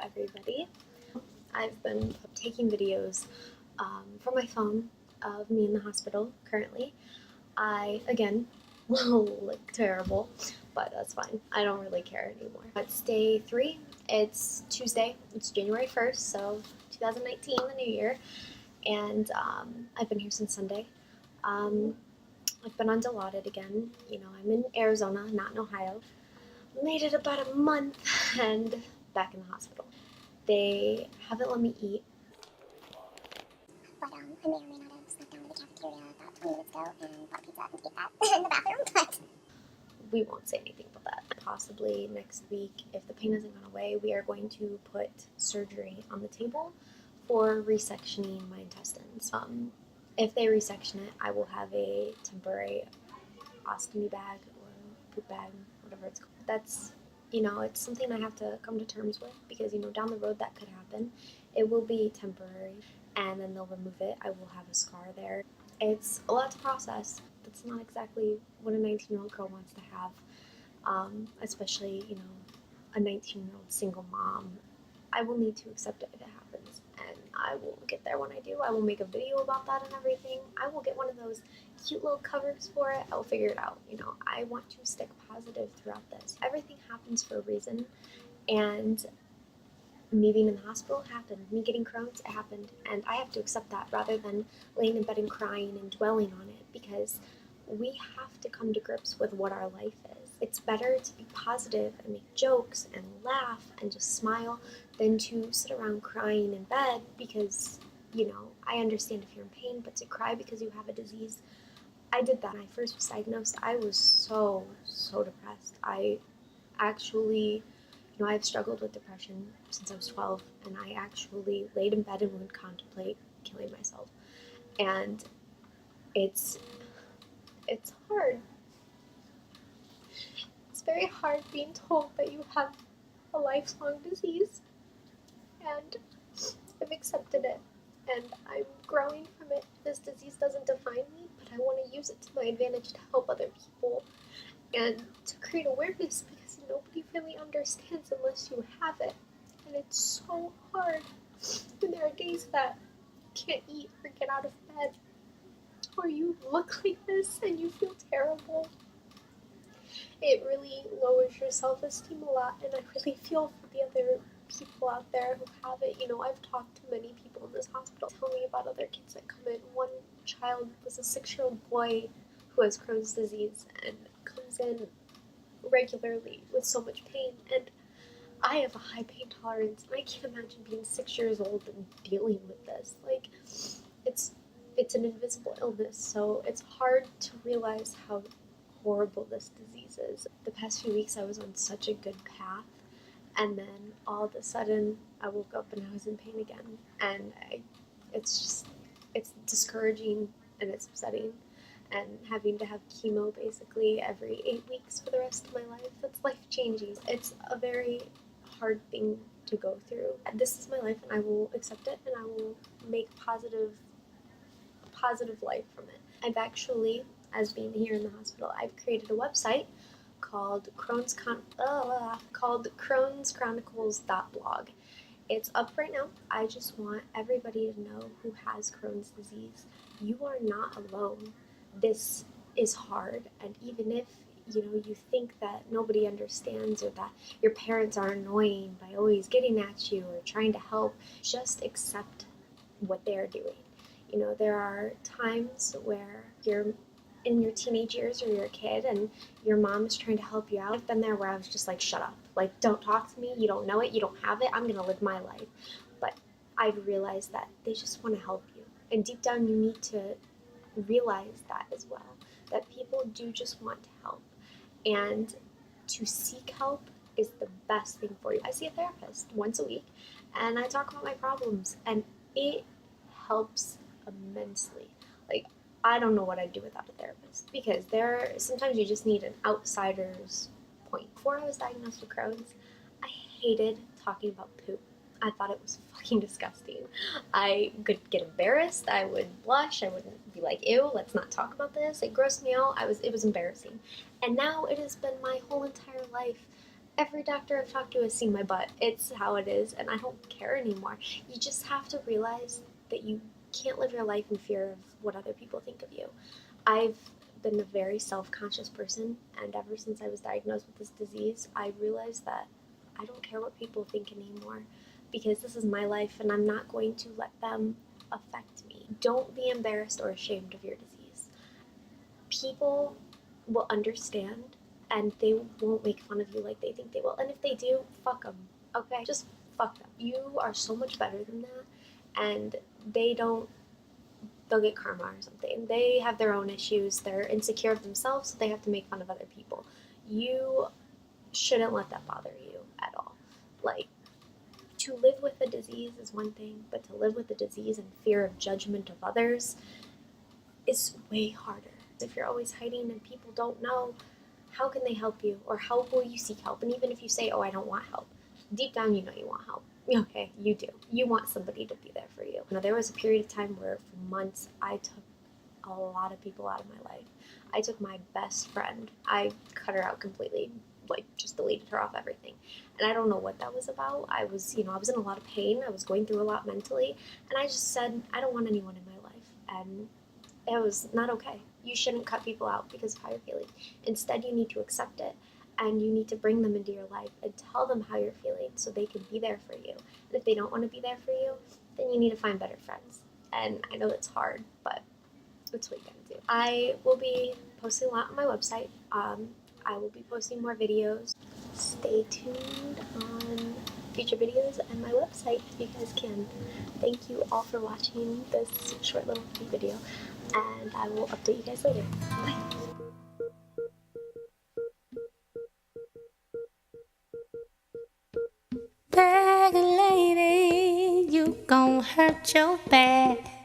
everybody. I've been taking videos from my phone of me in the hospital currently. I, again, will look terrible, but that's fine. I don't really care anymore. It's day 3. It's Tuesday. It's January 1st, so 2019, the new year. And I've been here since Sunday. I've been on Dilaudid again. I'm in Arizona, not in Ohio. Made it about a month and back in the hospital. They haven't let me eat. But I may or may not have snuck down to the cafeteria about 20 minutes ago and bought pizza and ate that in the bathroom, but We won't say anything about that. Possibly next week, if the pain hasn't gone away, we are going to put surgery on the table for resectioning my intestines. If they resection it, I will have a temporary ostomy bag or poop bag, whatever it's called. That's, it's something I have to come to terms with because, down the road that could happen. It will be temporary and then they'll remove it. I will have a scar there. It's a lot to process. That's not exactly what a 19-year-old girl wants to have, especially, a 19-year-old single mom. I will need to accept it if it happens, and I will get there when I do. I will make a video about that and everything. I will get one of those cute little covers for it. I'll figure it out. I want to stick positive throughout this. Everything happens for a reason, and me being in the hospital happened. Me getting Crohn's, it happened, and I have to accept that rather than laying in bed and crying and dwelling on it, because we have to come to grips with what our life is. It's better to be positive and make jokes and laugh and just smile than to sit around crying in bed because, I understand if you're in pain, but to cry because you have a disease, I did that. When I first was diagnosed, I was so depressed. I actually, I've struggled with depression since I was 12, and I actually laid in bed and would contemplate killing myself. And it's hard. It's very hard being told that you have a lifelong disease, and I've accepted it, and I'm growing from it. This disease doesn't define me, but I want to use it to my advantage to help other people and to create awareness because nobody really understands unless you have it. And it's so hard when there are days that you can't eat or get out of bed, or you look like this and you feel terrible. It really lowers your self-esteem a lot, and I really feel for the other people out there who have it. I've talked to many people in this hospital tell me about other kids that come in. One child was a 6-year-old boy who has Crohn's disease and comes in regularly with so much pain, and I have a high pain tolerance, and I can't imagine being 6 years old and dealing with this. It's an invisible illness, so it's hard to realize how horrible this disease is. The past few weeks I was on such a good path, and then all of a sudden I woke up and I was in pain again, and it's discouraging and it's upsetting, and having to have chemo basically every 8 weeks for the rest of my life, that's life-changing. It's a very hard thing to go through. This is my life, and I will accept it, and I will make a positive life from it. I've actually, as being here in the hospital, I've created a website called Crohn'sChronicles.blog. It's up right now. I just want everybody to know who has Crohn's disease. You are not alone. This is hard, and even if you think that nobody understands or that your parents are annoying by always getting at you or trying to help, just accept what they are doing. There are times where you're in your teenage years or you're a kid and your mom is trying to help you out. I've been there where I was just like, shut up. Like, don't talk to me. You don't know it. You don't have it. I'm going to live my life. But I've realized that they just want to help you. And deep down, you need to realize that as well, that people do just want to help. And to seek help is the best thing for you. I see a therapist once a week, and I talk about my problems, and it helps immensely. Like, I don't know what I'd do without a therapist, because sometimes you just need an outsider's point. Before I was diagnosed with Crohn's, I hated talking about poop. I thought it was fucking disgusting. I could get embarrassed, I would blush, I would be like, ew, let's not talk about this. It grossed me out. It was embarrassing. And now it has been my whole entire life Every doctor I've talked to has seen my butt. It's how it is, and I don't care anymore. You just have to realize that you can't live your life in fear of what other people think of you. I've been a very self-conscious person, and ever since I was diagnosed with this disease, I realized that I don't care what people think anymore, because this is my life and I'm not going to let them affect me. Don't be embarrassed or ashamed of your disease. People will understand and they won't make fun of you like they think they will. And if they do, fuck them, okay? Just fuck them. You are so much better than that, and they'll get karma or something. They have their own issues. They're insecure of themselves, so they have to make fun of other people. You shouldn't let that bother you at all. Like, to live with a disease is one thing, but to live with a disease and fear of judgment of others is way harder. If you're always hiding and people don't know, how can they help you? Or how will you seek help? And even if you say, oh, I don't want help, deep down you know you want help. Okay, you do. You want somebody to be there for you. There was a period of time where for months I took a lot of people out of my life. I took my best friend. I cut her out completely, like just deleted her off everything. And I don't know what that was about. I was in a lot of pain. I was going through a lot mentally. And I just said, I don't want anyone in my life. And it was not okay. You shouldn't cut people out because of how you're feeling. Instead, you need to accept it and you need to bring them into your life and tell them how you're feeling so they can be there for you. And if they don't want to be there for you, then you need to find better friends. And I know it's hard, but that's what you gotta do. I will be posting a lot on my website. I will be posting more videos. Stay tuned on future videos and my website if you guys can. Thank you all for watching this short little video, and I will update you guys later. Bye! Bag lady, you gon' hurt your back.